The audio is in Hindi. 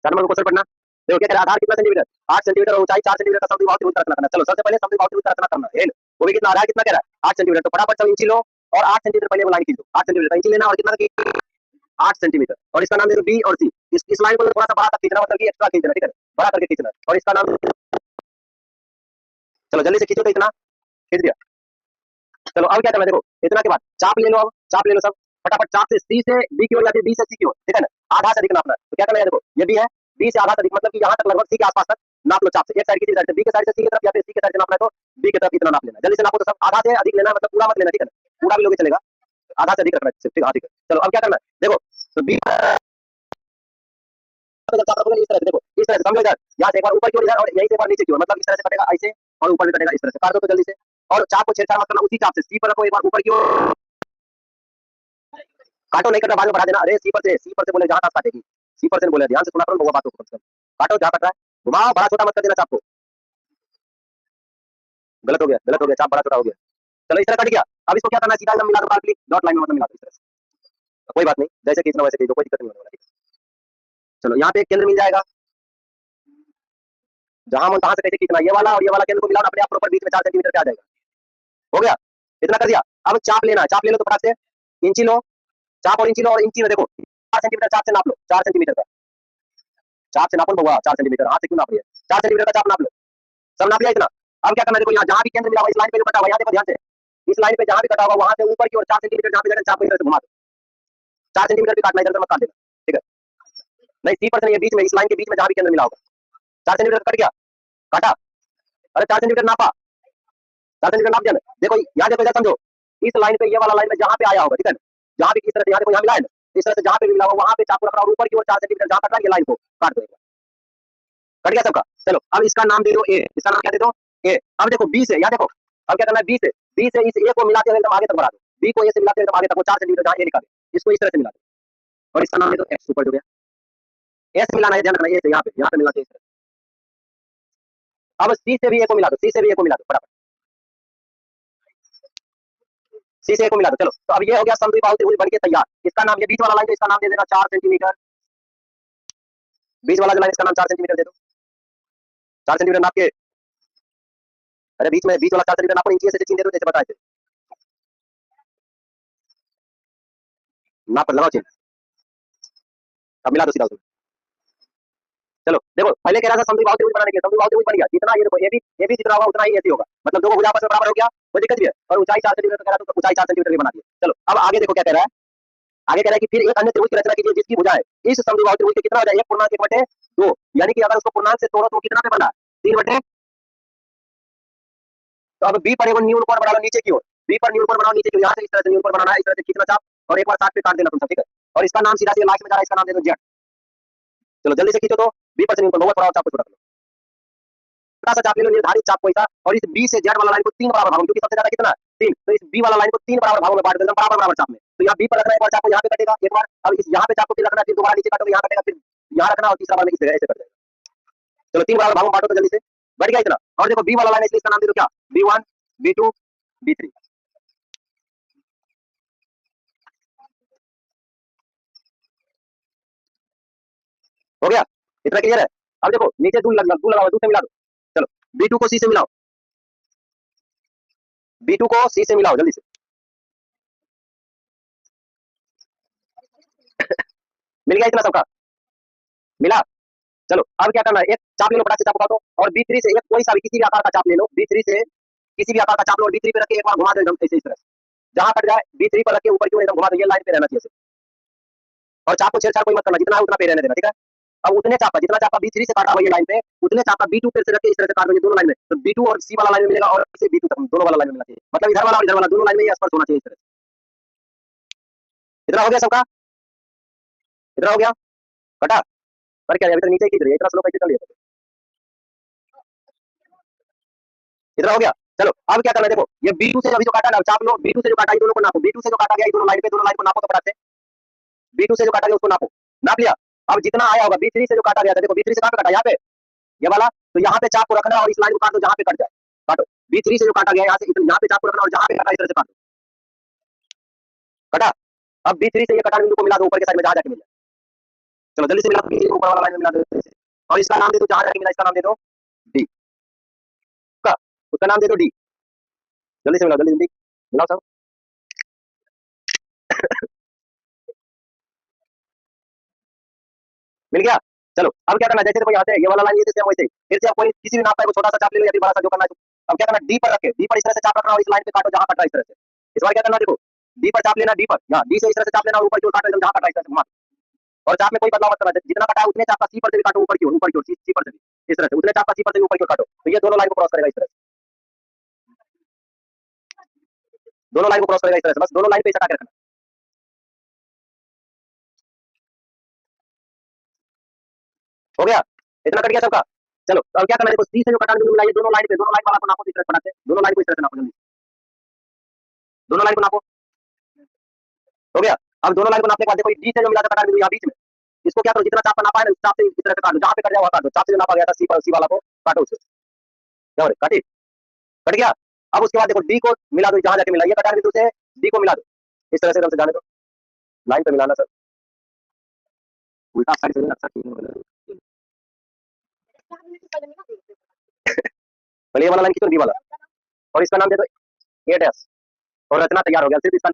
4 नंबर क्वेश्चन पढ़ना। देखो क्या कह रहा है, आधार कितना सेंटीमीटर, 8 सेंटीमीटर और ऊंचाई 4 सेंटीमीटर का समद्विबाहु त्रिभुज रचना करना। चलो सबसे पहले समद्विबाहु त्रिभुज रचना करना है, वो भी कितना, आधार कितना कह रहा है 8 सेंटीमीटर। तो फटाफट सब इंची लो और 8 सेंटीमीटर पहले वो लाइन खींच दो। 8 सेंटीमीटर इंची लेना और कितना की 8 सेंटीमीटर, और इसका नाम दे दो बी और सी। इस लाइन को थोड़ा सा बड़ा तक खींचना, मतलब कि एक्स्ट्रा खींचना, ठीक है, बड़ा करके खींचना, और इसका नाम, चलो जल्दी से खींचो तो, इतना खींच दिया। चलो अब क्या करना है, देखो इतना के बाद चाप ले लो, अब चाप ले लो सब फटाफट, चाप से सी से बी की ओर या फिर बी से सी की ओर, ठीक है ना, आधा से अधिक नापना है। तो क्या करना है, देखो ये बी है, बी से आधा से अधिक, मतलब कि यहाँ तक लगभग सी के आसपास तक नाप लो चाप से, एक साइड की साइड से, बी के साइड से सी की तरफ या फिर सी के साइड से नापना है तो बी की तरफ इतना नाप लेना। जल्दी से नापो तो सब, आधा से अधिक लेना, मतलब पूरा मत लेना, ठीक है ना, पूरा भी लोगे चलेगा, आधा से अधिक रखना है, ठीक है, ठीक है। चलो अब क्या करना है, देखो तो बी इस तरह से, देखो इस तरह से समझो, इधर यहाँ से एक बार ऊपर की ओर इधर और यहीं से एक बार नीचे की ओर, मतलब इस तरह से कटेगा ऐसे, और ऊपर भी कटेगा इस तरह से, काट दो तो जल्दी से। और चाप को छेड़छाड़ मत करना, उसी चाप से सी पर रखो, एक बार ऊपर की ओर काटो, नहीं कटना बाद में बढ़ा देना। अरे सी पर से बोले जहां तक काटेगी, सी पर से बोले, ध्यान से सुना करो वो बातों को, काटो जहां कट रहा है, घुमाओ, बड़ा छोटा मत कर देना चाप को, गलत हो गया, गलत हो गया, चाप बड़ा छोटा हो गया। चलो इस तरह कट गया। अब इसको क्या करना है, सीधा एकदम मिला दो, डार्कली डॉट लाइन में मतलब मिला दो इस तरह से, तो कोई बात नहीं, जैसे खींचना वैसे खींचो, कोई दिक्कत नहीं होने वाला। चलो यहाँ पे एक केंद्र मिल जाएगा, जहां मन तहां से कैसे खींचना, ये वाला और ये वाला केंद्र को मिलाओ, अपने आप प्रॉपर बीच में 4 सेंटीमीटर पे आ जाएगा। हो गया, इतना कर दिया। अब चाप लेना है, चाप ले लो तो फटाक से इंची लो, चाप और इंची लो, और इंची में देखो 4 सेंटीमीटर चाप से नाप लो, 4 सेंटीमीटर का चाप से नापो, होगा 4 सेंटीमीटर, हाथ से क्यों नाप रही है, 4 सेंटीमीटर का चाप नाप लो, सब नाप लिया इतना। अब क्या करना है, देखो यहाँ जहां भी केंद्र मिला हुआ, इस लाइन पे जो कटा हुआ, यहाँ देखो ध्यान से, इस लाइन पे जहां भी कटा हुआ वहां से ऊपर की ओर 4 सेंटीमीटर जहां पे जाकर चाप को इधर से घुमा दो, 4 सेंटीमीटर भी काटना, इधर से मत काट देना, ठीक है, नहीं सी पर से, ये बीच में, इस लाइन के बीच में जहां भी केंद्र मिला होगा, 4 सेंटीमीटर कट गया, काटा, अरे 4 सेंटीमीटर नापा, 4 सेंटीमीटर नाप दिया ना। देखो यहाँ देखो, इधर समझो, इस लाइन पे, ये वाला लाइन में जहां पे आया होगा, ठीक है, जहां भी इस तरह से, यहाँ देखो यहाँ मिला है ना, इस तरह से जहां पे भी मिला होगा वहां पे चाकू रखना, और ऊपर की ओर 4 सेंटीमीटर जहां कट रहा है, ये लाइन को काट दो, कट गया सबका। चलो अब इसका नाम दे दो ए, इसका नाम क्या दे दो ए। अब देखो बी से, यहाँ देखो अब क्या करना है, बी से इस ए को मिलाते हुए एकदम आगे तक बढ़ा दो, बी को ए से मिलाते हुए एकदम आगे तक, वो 4 सेंटीमीटर जहां ए लिखा है, इसको इस तरह से मिला दो, और इसका नाम दे दो एक्स, ऊपर हो गया, ए से मिलाना है, ध्यान रखना, ए से यहाँ पे मिलाते हैं। अब सी से भी ए को मिला दो, सी से भी ए को मिला दो फटाफट, सी से ए को मिला दो। चलो तो अब ये हो गया समद्विबाहु त्रिभुज बन के तैयार। इसका नाम, ये बीच वाला लाइन, तो इसका नाम दे देना 4 सेंटीमीटर, बीच वाला जो लाइन, इसका नाम 4 सेंटीमीटर दे दो, 4 सेंटीमीटर नाप के, अरे बीच में बीच वाला 4 सेंटीमीटर नापो, इंची से चिन्ह दे दो जैसे बताए थे, नाप लगाओ चिन्ह, अब मिला दो सीधा उसमें। चलो देखो पहले कह रहा था समद्विबाहु त्रिभुज बनाने के लिए, समद्विबाहु त्रिभुज बन गया, जितना ये देखो ए बी जितना होगा उतना ही ऐसी होगा, मतलब दो को भुजा आपस में बराबर हो गया, कोई दिक्कत नहीं है, और ऊंचाई 4 सेंटीमीटर कह रहा तो ऊंचाई 4 सेंटीमीटर भी बना दिया। चलो अब आगे देखो क्या कह रहा है, आगे कह रहा है कि फिर एक अन्य त्रिभुज की रचना कीजिए जिसकी भुजाएं इस समद्विबाहु त्रिभुज के कितना हो जाए, 1/1/2, यानी कि अगर उसको पूर्णांक से तोड़ो तो कितना पे बना 3/, तो अब बी पर एगो न्यून कोण बना लो नीचे की ओर, बी पर न्यून कोण बनाओ नीचे की ओर, यहाँ से इस तरह से न्यून कोण बनाना है, इस तरह से खींचना चाप, और एक बार 60 पे काट देना तुम सब, ठीक है, और इसका नाम सीधा सीधा लास्ट में जा रहा है, इसका नाम दे दो जेड। चलो जल्दी से खींचो तो, बी पर से न्यून कोण, बहुत थोड़ा चाप को छोटा करो, छोटा सा चाप ले लो, निर्धारित चाप को ऐसा, और इस बी से जेड वाला लाइन को 3 बराबर भागों, क्योंकि सबसे ज्यादा कितना 3, तो इस बी वाला लाइन को 3 बराबर भागों में बांट दो, एकदम बराबर बराबर चाप में। तो यहाँ बी पर रखना, एक बार चाप को यहाँ पे कटेगा एक बार, अब इस यहाँ पे चाप को फिर रखना, फिर दोबारा नीचे काटोगे यहाँ कटेगा, फिर यहाँ रखना, और तीसरा बार में इस ऐसे कर देगा। चलो 3 बराबर भागों में बांटो तो जल्दी से, बढ़ गया इतना। और देखो बी वाला लाइन, इसलिए इसका नाम दे दो क्या, B1 B2 B3, हो गया, इतना क्लियर है। अब देखो नीचे दूर लगा दूर से मिला दो, चलो B2 को C से मिलाओ, B2 को C से मिलाओ जल्दी से, मिल गया इतना सबका, मिला। चलो अब क्या करना है, एक चाप ले लो, बड़ा से चाप उठा दो, और B3 से एक कोई सा भी किसी भी आकार का चाप ले लो, B3 से किसी भी आकार का चाप लो, और B3 पे रख के एक बार घुमा दो एकदम ऐसे, इस तरह से जहां कट जाए B3 पर रख के ऊपर की ओर एकदम घुमा दो, ये लाइन पे रहना चाहिए, और चाप को छेड़छाड़ कोई मत करना, जितना है उतना पे रहने देना, ठीक है। अब उतने चाप का, जितना चाप का B3 से काटा हुआ ये लाइन पे, उतने चाप का B2 पे से रख के इस तरह से काट दो, ये दोनों लाइन में, तो B2 और C वाला लाइन में मिलेगा, और इसे B2 तक दोनों वाला लाइन में मिलना चाहिए, मतलब इधर वाला और इधर वाला दोनों लाइन में ये स्पर्श होना चाहिए इस तरह से। इतना हो गया सबका, इतना हो गया, कटा, पर क्या अभी तक नीचे खींच रही है, इतना स्लो कैसे कर लिया, इतना हो गया। चलो अब क्या करना है, देखो ये B2 से अभी जो काटा ना चाप लो, B2 से जो काटा, ये दोनों को नापो, B2 से जो काटा गया ये दोनों लाइन पे, दोनों लाइन को नापो तो फटाक से, B2 से जो काटा गया उसको नापो, नाप लिया। अब जितना आया होगा B3 से जो काटा गया था, देखो B3 से कहां पे काटा, यहाँ पे ये वाला, तो यहाँ पे चाप को रखना, और इस लाइन को काट दो जहां पे कट जाए, काटो B3 से जो काटा गया यहाँ से, यहाँ पे चाप को रखना, और जहां पे कटा इस तरह से काट दो, कटा। अब B3 से ये कटा बिंदु को मिला दो ऊपर के साइड में जहां जाके मिल जाए, चलो जल्दी से मिला दो, ऊपर वाला लाइन में मिला दो जल्दी से। और इसका नाम दे दो, जहां जाके मिला इसका नाम दे दो डी का, उसका नाम दे दो डी। जल्दी से मिलाओ, जल्दी जल्दी मिलाओ सब। मिल गया। चलो अब क्या करना है, जैसे कोई यहाँ से ये वाला लाइन ये जैसे वैसे फिर से आप कोई किसी भी नाप का छोटा सा चाप ले लो या फिर बड़ा सा जो करना है। अब क्या करना है, डी पर रखे, डी पर इस तरह से चाप रखना और इस लाइन पे काटो जहां कटा इस तरह से। इस बार क्या करना, देखो डी पर चाप लेना, डी पर यहाँ डी से इस तरह से चाप लेना और ऊपर की ओर काटो एकदम जहां कटा इस तरह से घुमा। और चाप में कोई बदलाव मत करना, जितना कटा है उतने चाप का सी पर से भी काटो, ऊपर की ओर, ऊपर की ओर सी पर से भी इस तरह से, उतने चाप का सी पर से भी ऊपर की ओर काटो, तो ये दोनों लाइन को क्रॉस करेगा इस तरह से, दोनों लाइन को क्रॉस करेगा इस तरह से, बस दोनों लाइन पे सटा के रखना। हो गया, इतना कट गया सबका। चलो अब क्या करना है, देखो सी से जो कटा मिला ये दोनों लाइन पे, दोनों लाइन वाला को नापो इस तरह से बनाते हैं, दोनों लाइन को इस तरह से नापो जल्दी, दोनों लाइन को नापो। हो गया। अब दोनों लाइन को नापने के बाद देखो डी से जो मिला था कटा यहाँ बीच में, इसको क्या करो, जितना चाप का नापा है ना उस चाप से इस तरह से काट दो, जहां पे कट जाए वहां काट दो, चाप से जो नापा गया था सी पर, सी वाला को काटो उससे। क्या हो रहा है, काटी, कट गया। अब उसके बाद देखो डी को मिला दो, जहां जाके मिला ये कटा बिंदु से डी को मिला दो इस तरह से, एकदम से जाने दो, लाइन पे मिलाना सर, उल्टा साइड से अच्छा पहले ये वाला लाइन खींचो डी वाला, और इसका नाम दे दो ए डैश, और रचना तैयार हो गया। सिर्फ इसका